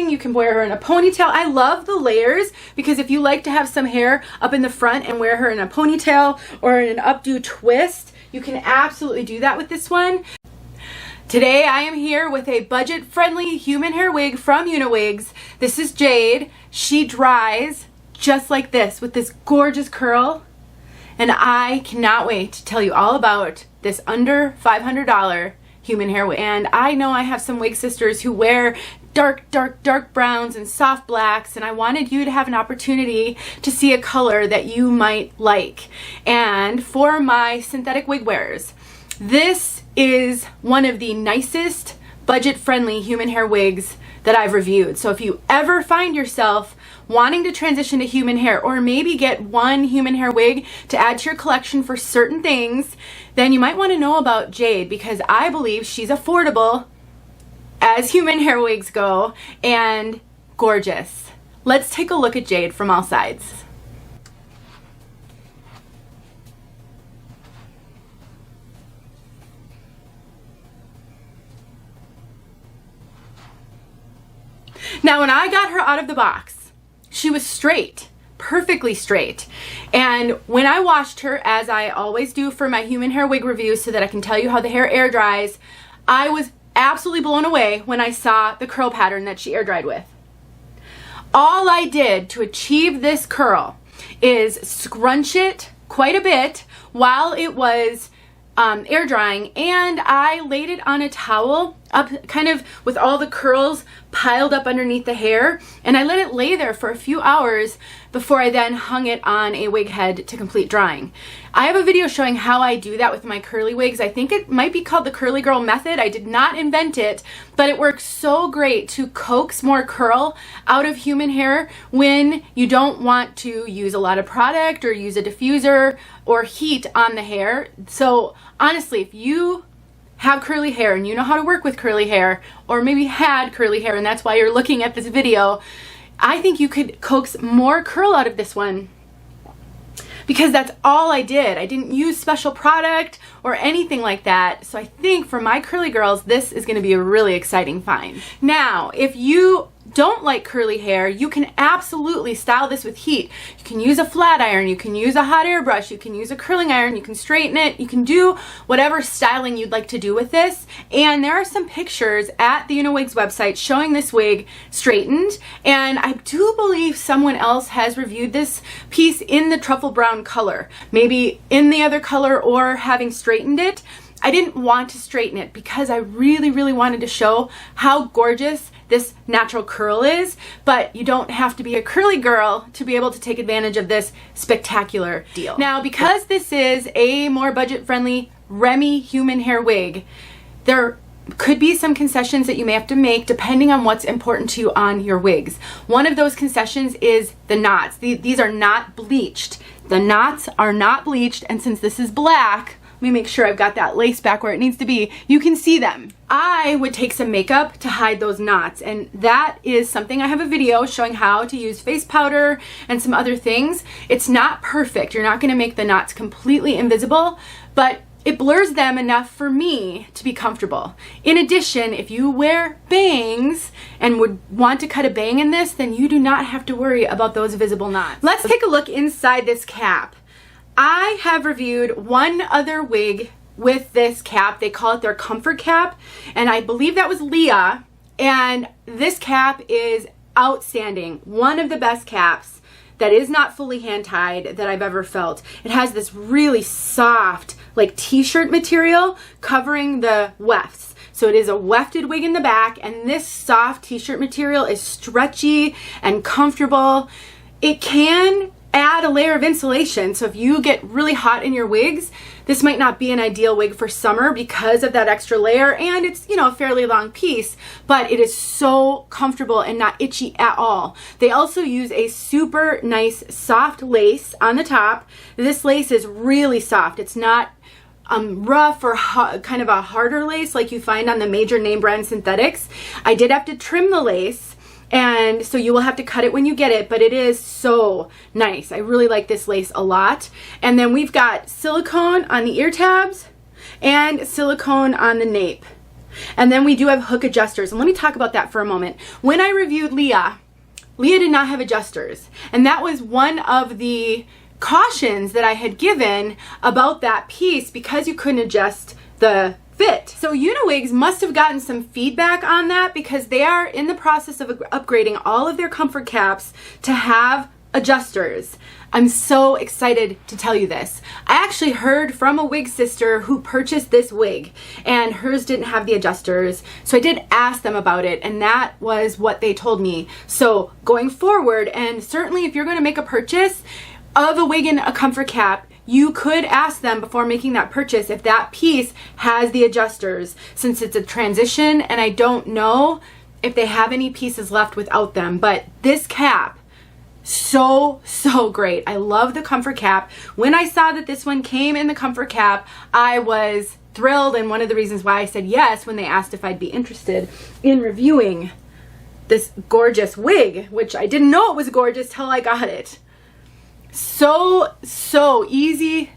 bang. You can wear her in a ponytail. I love the layers because if you like to have some hair up in the front and wear her in a ponytail or in an updo twist, you can absolutely do that with this one. Today I am here with a budget-friendly human hair wig from UniWigs. This is Jade. She dries just like this with this gorgeous curl. And I cannot wait to tell you all about this under $500 human hair wig. And I know I have some wig sisters who wear dark browns and soft blacks, and I wanted you to have an opportunity to see a color that you might like. And for my synthetic wig wearers, this is one of the nicest budget-friendly human hair wigs that I've reviewed. So if you ever find yourself wanting to transition to human hair, or maybe get one human hair wig to add to your collection for certain things, then you might want to know about Jade, because I believe she's affordable as human hair wigs go and gorgeous. Let's take a look at Jade from all sides. Now, when I got her out of the box, she was straight, perfectly straight. And when I washed her, as I always do for my human hair wig reviews so that I can tell you how the hair air dries, I was absolutely blown away when I saw the curl pattern that she air dried with. All I did to achieve this curl is scrunch it quite a bit while it was air drying, and I laid it on a towel up kind of with all the curls piled up underneath the hair, and I let it lay there for a few hours before I then hung it on a wig head to complete drying. I have a video showing how I do that with my curly wigs. I think it might be called the curly girl method. I did not invent it, but it works so great to coax more curl out of human hair when you don't want to use a lot of product or use a diffuser or heat on the hair. So honestly, if you have curly hair and you know how to work with curly hair, or maybe had curly hair and that's why you're looking at this video, I think you could coax more curl out of this one, because that's all I did. I didn't use special product or anything like that. So I think for my curly girls, this is going to be a really exciting find. Now, if you don't like curly hair, you can absolutely style this with heat. You can use a flat iron, you can use a hot air brush, you can use a curling iron, you can straighten it, you can do whatever styling you'd like to do with this. And there are some pictures at the UniWigs website showing this wig straightened, and I do believe someone else has reviewed this piece in the truffle brown color, maybe in the other color or having straightened it. I didn't want to straighten it because I really wanted to show how gorgeous this natural curl is, but you don't have to be a curly girl to be able to take advantage of this spectacular deal. Now, because this is a more budget-friendly Remy human hair wig, there could be some concessions that you may have to make depending on what's important to you on your wigs. One of those concessions is the knots. These are not bleached. The knots are not bleached, and since this is black, let me make sure I've got that lace back where it needs to be. You can see them. I would take some makeup to hide those knots, and that is something I have a video showing how to use face powder and some other things. It's not perfect. You're not going to make the knots completely invisible, but it blurs them enough for me to be comfortable. In addition, if you wear bangs and would want to cut a bang in this, then you do not have to worry about those visible knots. Let's take a look inside this cap. I have reviewed one other wig with this cap. They call it their comfort cap, and I believe that was Leah, and this cap is outstanding. One of the best caps that is not fully hand tied that I've ever felt. It has this really soft, like t-shirt material covering the wefts. So it is a wefted wig in the back, and this soft t-shirt material is stretchy and comfortable. It can add a layer of insulation, so if you get really hot in your wigs, this might not be an ideal wig for summer because of that extra layer, and it's, you know, a fairly long piece, but it is so comfortable and not itchy at all. They also use a super nice soft lace on the top. This lace is really soft. It's not rough or kind of a harder lace like you find on the major name brand synthetics. I did have to trim the lace, and so you will have to cut it when you get it, but it is so nice. I really like this lace a lot. And then we've got silicone on the ear tabs and silicone on the nape. And then we do have hook adjusters. And let me talk about that for a moment. When I reviewed Leah did not have adjusters. And that was one of the cautions that I had given about that piece because you couldn't adjust the fit. So UniWigs must have gotten some feedback on that because they are in the process of upgrading all of their comfort caps to have adjusters. I'm so excited to tell you this. I actually heard from a wig sister who purchased this wig and hers didn't have the adjusters. So I did ask them about it and that was what they told me. So going forward, and certainly if you're going to make a purchase of a wig and a comfort cap, you could ask them before making that purchase if that piece has the adjusters, since it's a transition and I don't know if they have any pieces left without them. But this cap, so great. I love the comfort cap. When I saw that this one came in the comfort cap, I was thrilled, and one of the reasons why I said yes when they asked if I'd be interested in reviewing this gorgeous wig, which I didn't know it was gorgeous till I got it. So easy,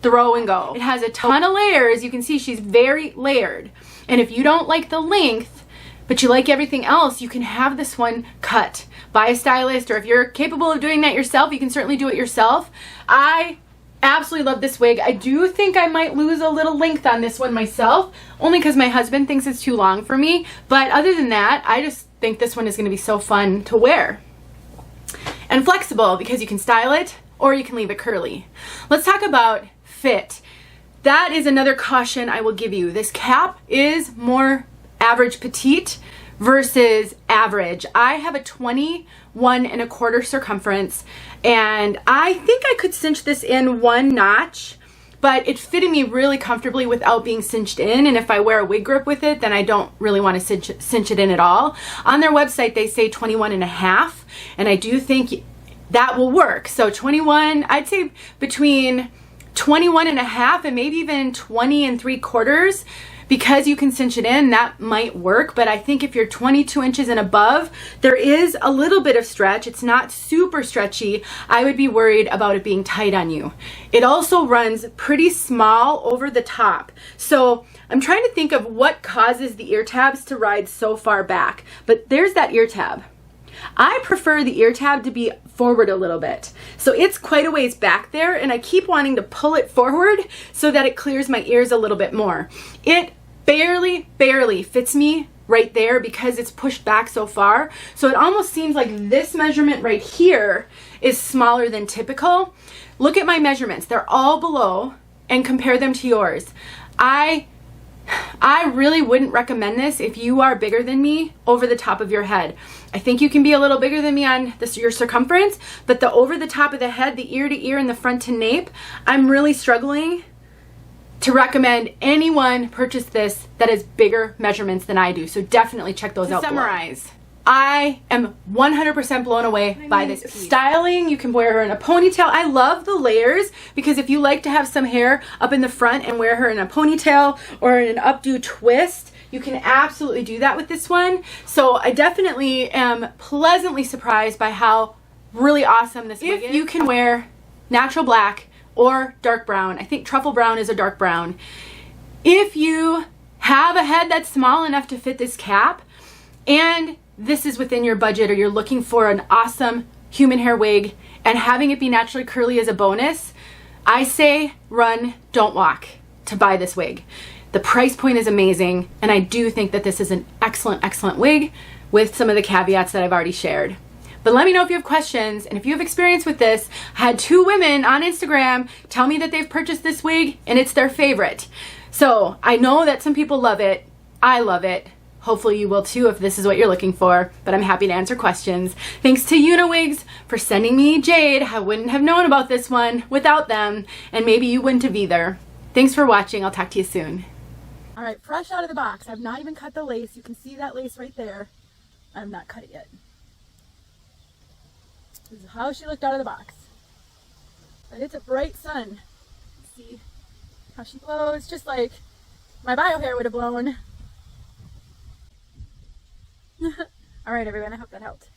throw and go. It has a ton of layers. You can see she's very layered. And if you don't like the length, but you like everything else, you can have this one cut by a stylist, or if you're capable of doing that yourself, you can certainly do it yourself. I absolutely love this wig. I do think I might lose a little length on this one myself, only because my husband thinks it's too long for me. But other than that, I just think this one is going to be so fun to wear. And flexible because you can style it or you can leave it curly. Let's talk about fit. That is another caution I will give you. This cap is more average petite versus average. I have a 21¼ circumference and I think I could cinch this in one notch, but it fitted me really comfortably without being cinched in. And if I wear a wig grip with it, then I don't really want to cinch it in at all. On their website, they say 21½, and I do think that will work. So 21, I'd say between 21½ and maybe even 20¾ because you can cinch it in, that might work. But I think if you're 22 inches and above, there is a little bit of stretch. It's not super stretchy. I would be worried about it being tight on you. It also runs pretty small over the top. So I'm trying to think of what causes the ear tabs to ride so far back. But there's that ear tab. I prefer the ear tab to be forward a little bit. So it's quite a ways back there, and I keep wanting to pull it forward so that it clears my ears a little bit more. It barely fits me right there because it's pushed back so far. So it almost seems like this measurement right here is smaller than typical. Look at my measurements. They're all below and compare them to yours. I really wouldn't recommend this if you are bigger than me over the top of your head. I think you can be a little bigger than me on your circumference, but the over the top of the head, the ear to ear and the front to nape, I'm really struggling to recommend anyone purchase this that has bigger measurements than I do. So definitely check those out. To summarize, I am 100% blown away by this piece. Styling, you can wear her in a ponytail. I love the layers because if you like to have some hair up in the front and wear her in a ponytail or in an updo twist, you can absolutely do that with this one. So I definitely am pleasantly surprised by how really awesome this wig is. If you can wear natural black or dark brown, I think truffle brown is a dark brown. If you have a head that's small enough to fit this cap, and this is within your budget, or you're looking for an awesome human hair wig and having it be naturally curly as a bonus, I say run, don't walk to buy this wig. The price point is amazing, and I do think that this is an excellent wig with some of the caveats that I've already shared. But let me know if you have questions, and if you have experience with this. I had 2 women on Instagram tell me that they've purchased this wig and it's their favorite. So I know that some people love it. I love it. Hopefully you will too if this is what you're looking for, but I'm happy to answer questions. Thanks to UniWigs for sending me Jade. I wouldn't have known about this one without them, and maybe you wouldn't have either. Thanks for watching. I'll talk to you soon. All right, fresh out of the box. I've not even cut the lace. You can see that lace right there. I've not cut it yet. This is how she looked out of the box. But it's a bright sun. See how she glows, just like my bio hair would have blown. All right, everyone, I hope that helped.